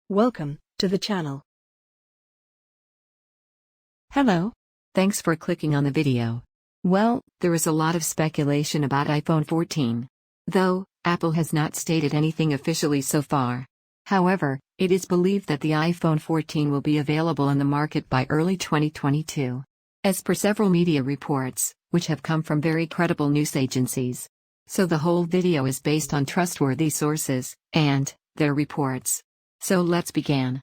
Welcome to the channel. Hello. Thanks for clicking on the video. Well, there is a lot of speculation about iPhone 14. Though, Apple has not stated anything officially so far. However, it is believed that the iPhone 14 will be available in the market by early 2022. As per several media reports, which have come from very credible news agencies. So the whole video is based on trustworthy sources, and their reports. So let's begin.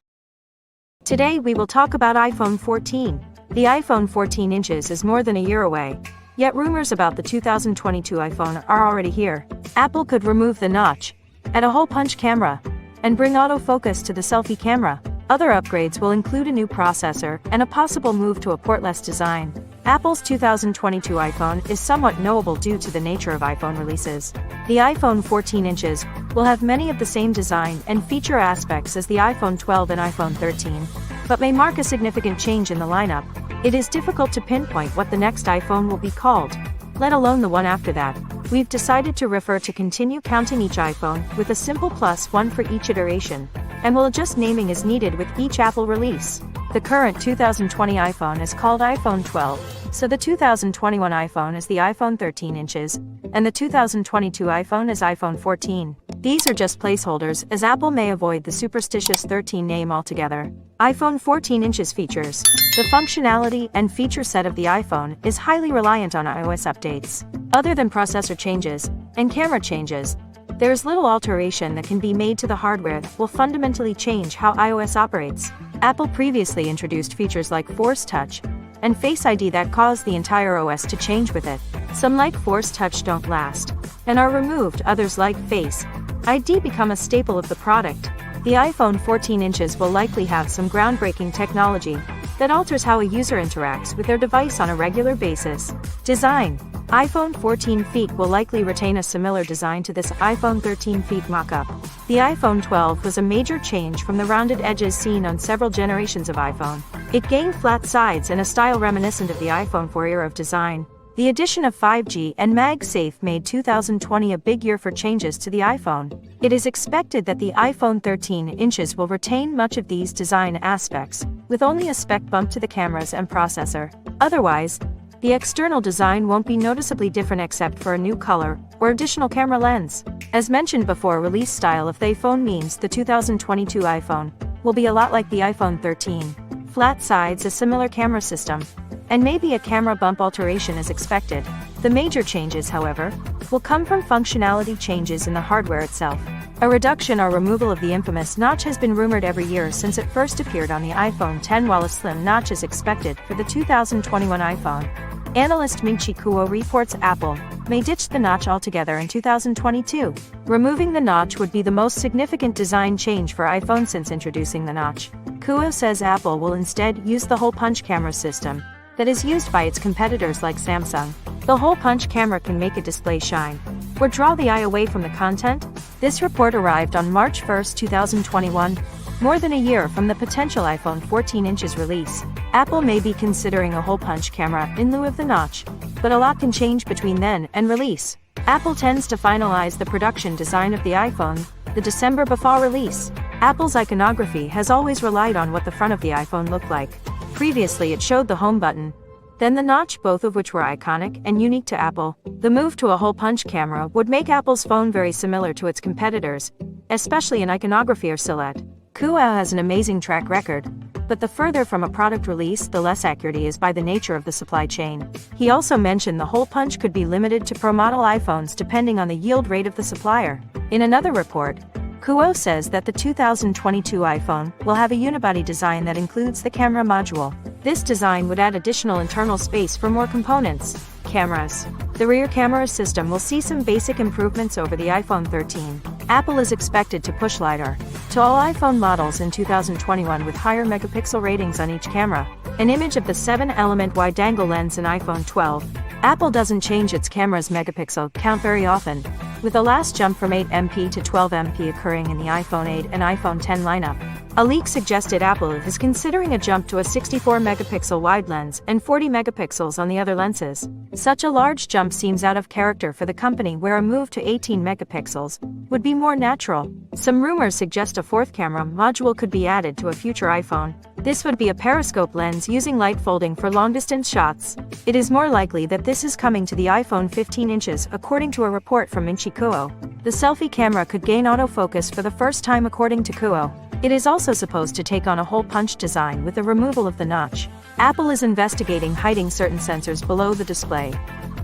Today we will talk about iPhone 14. The iPhone 14 inches is more than a year away. Yet rumors about the 2022 iPhone are already here. Apple could remove the notch, add a hole punch camera, and bring autofocus to the selfie camera. Other upgrades will include a new processor and a possible move to a portless design. Apple's 2022 iPhone is somewhat knowable due to the nature of iPhone releases. The iPhone 14 inches will have many of the same design and feature aspects as the iPhone 12 and iPhone 13, but may mark a significant change in the lineup. It is difficult to pinpoint what the next iPhone will be called, let alone the one after that. We've decided to refer to continue counting each iPhone with a simple +1 for each iteration, and will adjust naming as needed with each Apple release. The current 2020 iPhone is called iPhone 12, so the 2021 iPhone is the iPhone 13 inches, and the 2022 iPhone is iPhone 14. These are just placeholders, as Apple may avoid the superstitious 13 name altogether. iPhone 14 inches features. The functionality and feature set of the iPhone is highly reliant on iOS updates. Other than processor changes and camera changes, there is little alteration that can be made to the hardware that will fundamentally change how iOS operates. Apple previously introduced features like Force Touch and Face ID that caused the entire OS to change with it. Some like Force Touch don't last and are removed, others like Face ID become a staple of the product. The iPhone 14 inches will likely have some groundbreaking technology that alters how a user interacts with their device on a regular basis. Design. iPhone 14 feet will likely retain a similar design to this iPhone 13 feet mock-up. The iPhone 12 was a major change from the rounded edges seen on several generations of iPhone. It gained flat sides and a style reminiscent of the iPhone 4 era of design. The addition of 5G and MagSafe made 2020 a big year for changes to the iPhone. It is expected that the iPhone 13 inches will retain much of these design aspects, with only a spec bump to the cameras and processor. Otherwise, the external design won't be noticeably different except for a new color or additional camera lens. As mentioned before, release style of the iPhone means the 2022 iPhone will be a lot like the iPhone 13. Flat sides, a similar camera system, and maybe a camera bump alteration is expected. The major changes, however, will come from functionality changes in the hardware itself. A reduction or removal of the infamous notch has been rumored every year since it first appeared on the iPhone 10, while a slim notch is expected for the 2021 iPhone. Analyst Ming-Chi Kuo reports Apple may ditch the notch altogether in 2022. Removing the notch would be the most significant design change for iPhone since introducing the notch. Kuo says Apple will instead use the hole punch camera system that is used by its competitors like Samsung. The hole punch camera can make a display shine or draw the eye away from the content. This report arrived on March 1, 2021, more than a year from the potential iPhone 14 inches release. Apple may be considering a hole punch camera in lieu of the notch, but a lot can change between then and release. Apple tends to finalize the production design of the iPhone the December before release. Apple's iconography has always relied on what the front of the iPhone looked like. Previously it showed the home button, then the notch, both of which were iconic and unique to Apple. The move to a hole punch camera would make Apple's phone very similar to its competitors, especially in iconography or silhouette. Kuo has an amazing track record, but the further from a product release, the less accurate he is by the nature of the supply chain. He also mentioned the hole punch could be limited to Pro model iPhones depending on the yield rate of the supplier. In another report, Kuo says that the 2022 iPhone will have a unibody design that includes the camera module. This design would add additional internal space for more components. Cameras. The rear camera system will see some basic improvements over the iPhone 13. Apple is expected to push LiDAR to all iPhone models in 2021 with higher megapixel ratings on each camera. An image of the 7-element wide-angle lens in iPhone 12. Apple doesn't change its camera's megapixel count very often, with the last jump from 8MP to 12MP occurring in the iPhone 8 and iPhone 10 lineup. A leak suggested Apple is considering a jump to a 64-megapixel wide lens and 40 megapixels on the other lenses. Such a large jump seems out of character for the company, where a move to 18 megapixels would be more natural. Some rumors suggest a fourth camera module could be added to a future iPhone. This would be a periscope lens using light folding for long-distance shots. It is more likely that this is coming to the iPhone 15 inches, according to a report from Kuo. The selfie camera could gain autofocus for the first time, according to Kuo. It is also supposed to take on a hole punch design with the removal of the notch. Apple is investigating hiding certain sensors below the display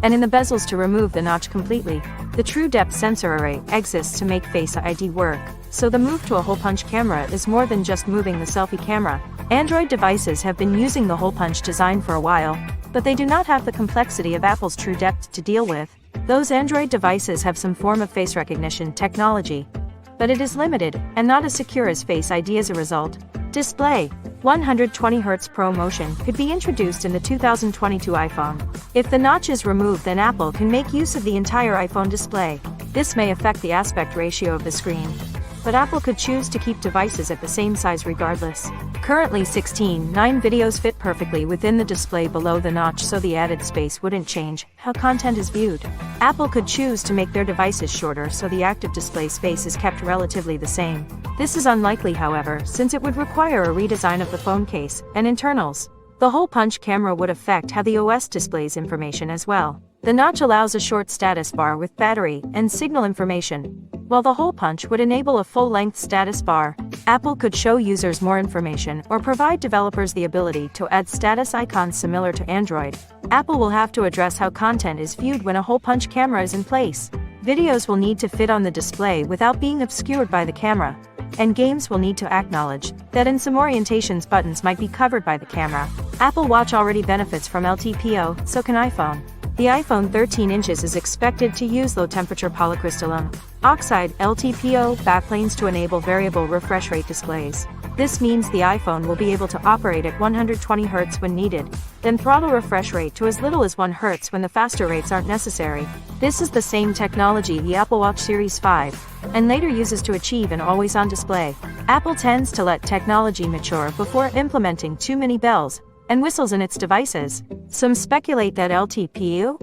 and in the bezels to remove the notch completely. The True Depth sensor array exists to make Face ID work, so the move to a hole punch camera is more than just moving the selfie camera. Android devices have been using the hole punch design for a while, but they do not have the complexity of Apple's True Depth to deal with. Those Android devices have some form of face recognition technology, but it is limited and not as secure as Face ID as a result. Display 120Hz Pro Motion could be introduced in the 2022 iPhone. If the notch is removed, then Apple can make use of the entire iPhone display. This may affect the aspect ratio of the screen, but Apple could choose to keep devices at the same size regardless. Currently 16:9 videos fit perfectly within the display below the notch, so the added space wouldn't change how content is viewed. Apple could choose to make their devices shorter so the active display space is kept relatively the same. This is unlikely, however, since it would require a redesign of the phone case and internals. The hole punch camera would affect how the OS displays information as well. The notch allows a short status bar with battery and signal information, while the hole punch would enable a full-length status bar. Apple could show users more information or provide developers the ability to add status icons similar to Android. Apple will have to address how content is viewed when a hole punch camera is in place. Videos will need to fit on the display without being obscured by the camera, and games will need to acknowledge that in some orientations buttons might be covered by the camera. Apple Watch already benefits from LTPO, so can iPhone. The iPhone 13 inches is expected to use low-temperature polycrystalline oxide (LTPO) backplanes to enable variable refresh rate displays. This means the iPhone will be able to operate at 120 Hz when needed, then throttle refresh rate to as little as 1 Hz when the faster rates aren't necessary. This is the same technology the Apple Watch Series 5 and later uses to achieve an always-on display. Apple tends to let technology mature before implementing too many bells and whistles in its devices. Some speculate that LTPO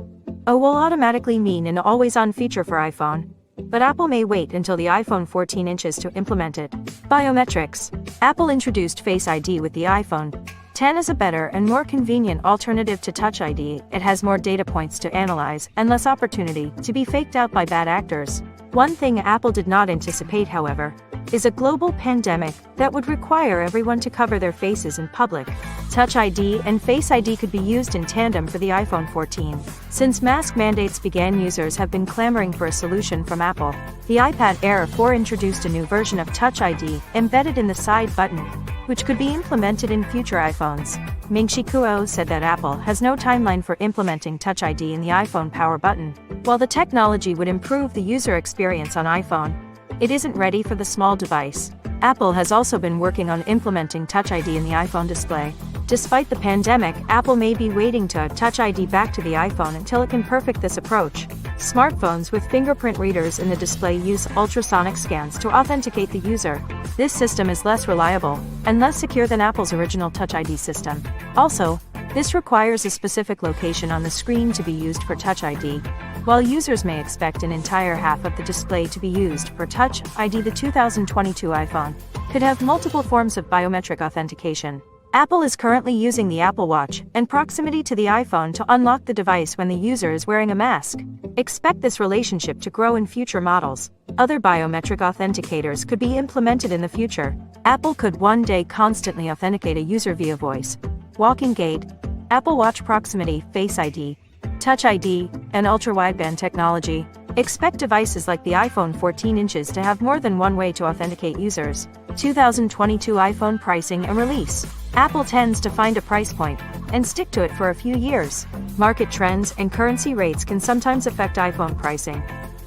will automatically mean an always-on feature for iPhone, but Apple may wait until the iPhone 14 inches to implement it. Biometrics. Apple introduced Face ID with the iPhone 10 as a better and more convenient alternative to Touch ID. It has more data points to analyze and less opportunity to be faked out by bad actors. One thing Apple did not anticipate, however, is a global pandemic that would require everyone to cover their faces in public. Touch ID and Face ID could be used in tandem for the iPhone 14. Since mask mandates began, users have been clamoring for a solution from Apple. The iPad Air 4 introduced a new version of Touch ID embedded in the side button, which could be implemented in future iPhones. Kuo said that Apple has no timeline for implementing Touch ID in the iPhone power button. While the technology would improve the user experience on iPhone, it isn't ready for the small device. Apple has also been working on implementing Touch ID in the iPhone display. Despite the pandemic, Apple may be waiting to add Touch ID back to the iPhone until it can perfect this approach. Smartphones with fingerprint readers in the display use ultrasonic scans to authenticate the user. This system is less reliable and less secure than Apple's original Touch ID system. Also, this requires a specific location on the screen to be used for Touch ID. While users may expect an entire half of the display to be used for Touch ID, the 2022 iPhone could have multiple forms of biometric authentication. Apple is currently using the Apple Watch and proximity to the iPhone to unlock the device when the user is wearing a mask. Expect this relationship to grow in future models. Other biometric authenticators could be implemented in the future. Apple could one day constantly authenticate a user via voice, walking gait, Apple Watch proximity, Face ID, Touch ID, and ultra-wideband technology. Expect devices like the iPhone 14 inches to have more than one way to authenticate users. 2022 iPhone pricing and release. Apple tends to find a price point and stick to it for a few years. Market trends and currency rates can sometimes affect iPhone pricing,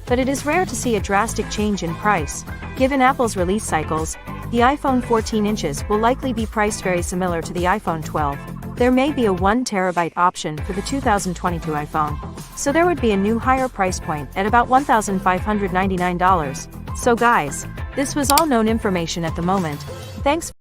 but it is rare to see a drastic change in price. Given Apple's release cycles, the iPhone 14 inches will likely be priced very similar to the iPhone 12. There may be a 1 terabyte option for the 2022 iPhone, so there would be a new higher price point at about $1,599. So guys, This was all known information at the moment. Thanks.